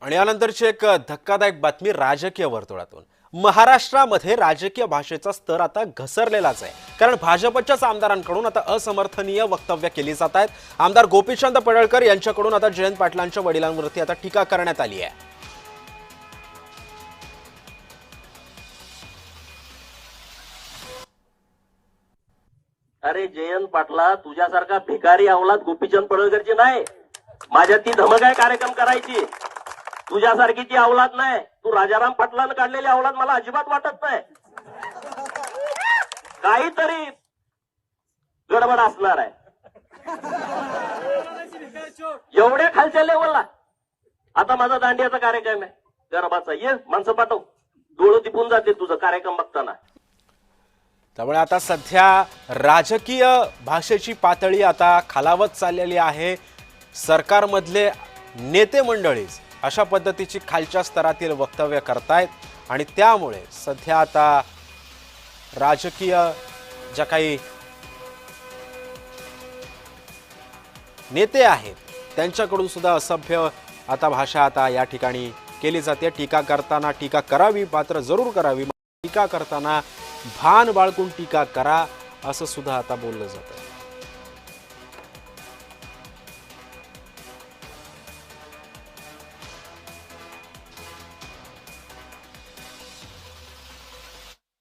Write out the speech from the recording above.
आणि यानंतरची एक धक्कादायक बातमी राजकीय वर्तुळातून। महाराष्ट्रामध्ये राजकीय भाषेचा स्तर आता घसरलेलाच आहे, कारण भाजपच्याच आमदारांकडून आता असमर्थनीय वक्तव्य केली जात आहेत। आमदार गोपीचंद पडळकर यांच्याकडून आता जयंत पाटलांच्या वडिलांवरती आता टीका करण्यात आली आहे। अरे जयंत पाटला, तुझ्यासारखा भिकारी अवलाद गोपीचंद पडळकरची नाही। माझ्या ती धमक आहे कार्यक्रम करायची। तुझ्यासारखी ती अवलाद नाही। तू राजाराम पाटलानं काढलेली अवलाद मला अजिबात वाटत नाही। काहीतरी गडबड असणार आहे एवढ्या खालच्या लेवलला। आता माझा दांडियाचा कार्यक्रम आहे गरबाचा, ये माणसं पाठव, डोळं तिपून जाते तुझं कार्यक्रम बघताना। त्यामुळे आता सध्या राजकीय भाषेची पातळी आता खालावत चाललेली आहे। सरकारमधले नेते मंडळीच अशा पद्धतीची खालच्या स्तरातील वक्तव्य करतायत आणि त्यामुळे सध्या आता राजकीय ज्या काही नेते आहेत त्यांच्याकडून सुद्धा असभ्य आता भाषा आता या ठिकाणी केली जाते। टीका करताना टीका करावी, मात्र जरूर करावी। टीका करताना भान बाळगून टीका करा, असं सुद्धा आता बोललं जातं।